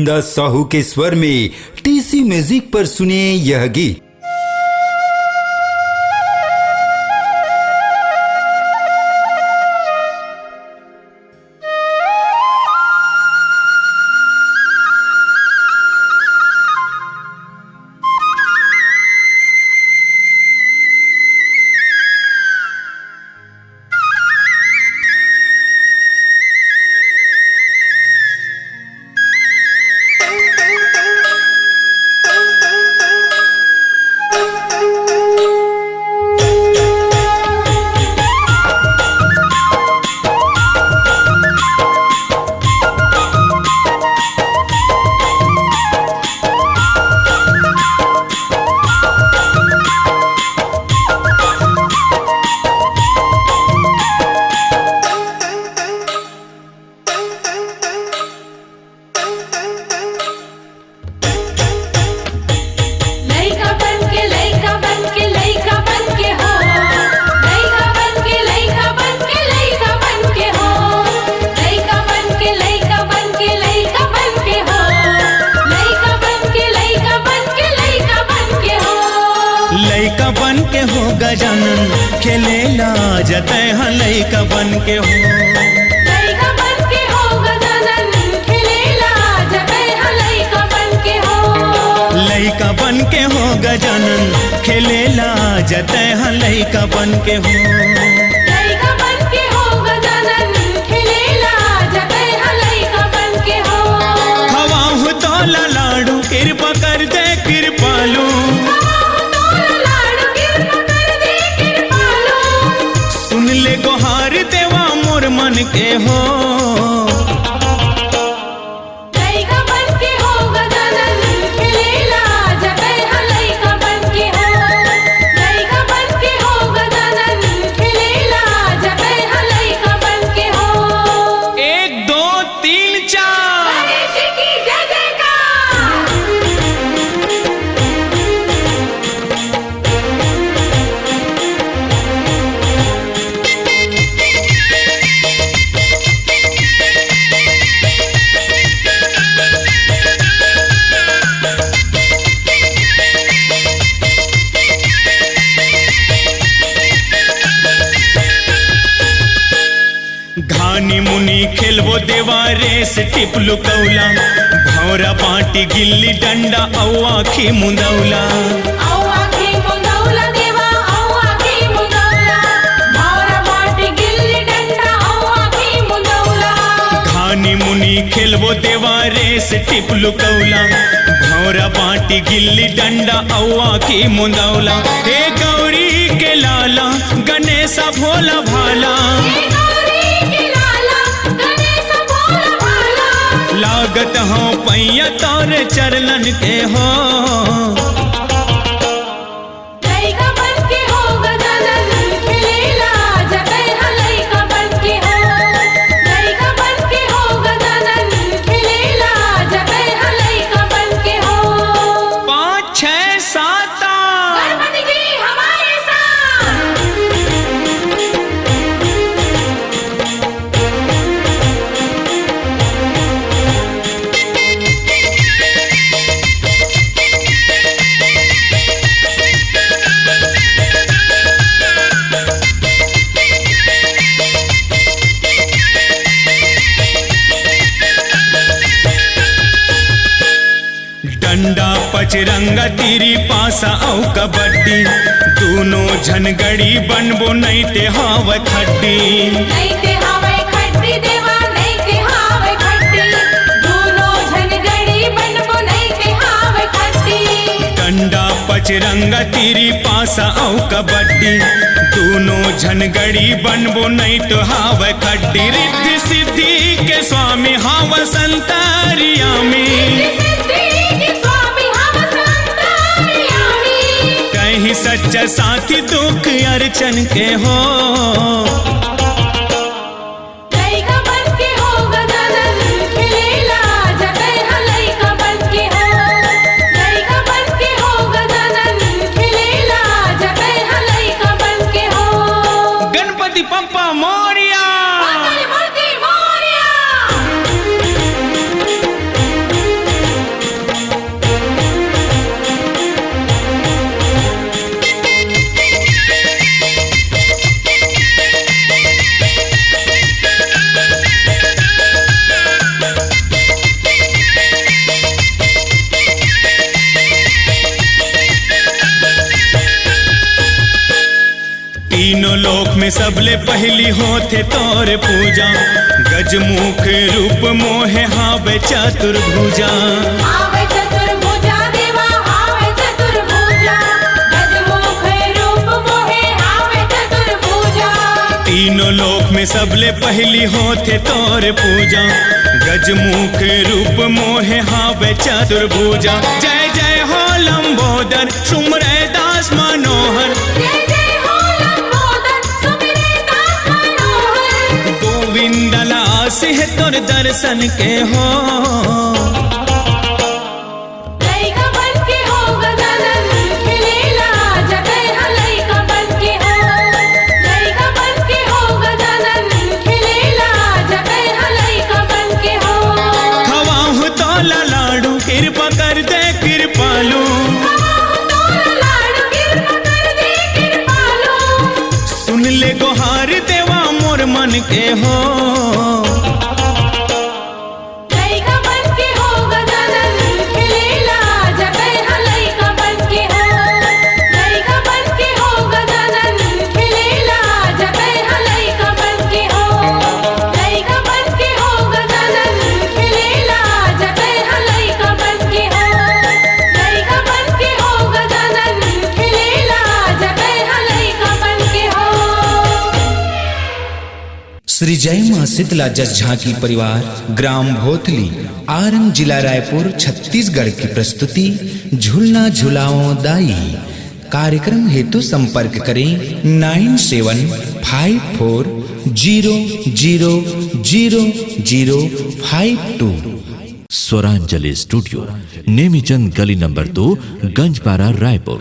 गोविंदा साहू के स्वर में टीसी म्यूजिक पर सुने यह गीत। लइका बन के हो गजानन खेलेला जतय हाँ लइका बन के हो। लइका बन के हो गजानन खेलेला जतय हाँ लइका बन के हो। लइका बन के हो गजानन खेलेला जतय हाँ लइका बन के हो। लइका बन के हो गजानन खेलेला जतय हाँ लइका बन के हो। खवाहु तोला लाडू कृपा कर दे कृपालू। सुन ले गोहार देवा मोर मन के हो। लइका बन के हो गजानन खेलेला जतय हाँ लइका बन के हो। लइका बन के हो गजानन खेलेला जतय हाँ लइका बन के हो। 1 2 3 4 गणेश की जय जयकार। घानी मुनि खेलबो देवा रेस टिपलू कौला। भौरा बाटी गिल्ली डंडा औ आखी मुंदौला। औ आखी मुंदौला देवा औ आखी मुंदौला। भौरा बाटी गिल्ली डंडा औ आखी मुंदौला। घानी मुनि खेलबो देवा रेस टिपलू कौला। भौरा बाटी गिल्ली डंडा औ आखी मुंदौला। हे गौरी के लाला गणेशा भोला भाला। लागत हो पैया तोर चरणन के हो। लइका बन के हो गजानन खेलेला जतय हाँ लइका बन के हो। लइका बन के हो गजानन खेलेला जतय हाँ लइका बन के हो। 5 6 7 गणपति जी हमारे साथ। डंडा पचरंगा तीरी पासा औ कबड्डी। दोनों झनगड़ी बनबो नहीं ते हाव खड्डी। नहीं ते हावे खड्डी देवा नहीं ते हावे खड्डी। दोनों झनगड़ी बनबो नहीं ते हावे खड्डी। डंडा पचरंगा तीरी पासा औ कबड्डी। दोनों झनगड़ी बनबो नहीं तो हाव खड्डी। रिद्धि सिद्धि के स्वामी हाव संतारियामी। कहीं सच्चा साथी दुख अर्चन के हो। लइका बन के हो गजानन खेलेला जतय हाँ लइका बन के हो। लइका बन के हो गजानन खेलेला जतय हाँ लइका बन के हो। गणपति पप्पा मोरिया। मंगल मूर्ति मोरया। तीनों लोक में सबले पहली होते तोर पूजा, गजमुख रूप मोहे हावे चतुर्भुजा। हावे चतुर्भुजा देवा हावे चतुर्भुजा, गजमुख रूप मोहे हावे चतुर्भुजा। तीनों लोक में सबले पहली होते तोर पूजा, गजमुख रूप मोहे हावे चतुर्भुजा। जय जय हो लंबोदर सुमरे दास मनोहर, जय जय हो लंबोदर सुमिरे दास मनोहर। गोविंद लास है तोर दर्शन के हो, लइका बन के हो गजानन खेलेला जगह लइका बन के हो, लइका बन के हो गजानन खेलेला जगह लइका बन के हो। खवाहु तोला लाडू कृपा कर दे कृपालू, लाडू कृपा कर दे कृपालू। सुन ले गोहार देवा मोर मन के हो, लइका बन के हो गजानन खेलेला जगह लइका बन के हो, लइका बन के हो गजानन खेलेला जगह लइका बन के हो, लइका बन के हो गजानन खेलेला जगह लइका बन के हो, लइका बन के हो गजानन खेलेला जगह लइका बन के हो। श्री जय मां शीतला जस झांकी परिवार, ग्राम भोथली, आरंग, जिला रायपुर, छत्तीसगढ़ की प्रस्तुति झूलना झुलाओ दाई। कार्यक्रम हेतु संपर्क करें 9754000052। स्वरांजलि स्टूडियो, नेमीचंद गली नंबर 2, गंजपारा, रायपुर।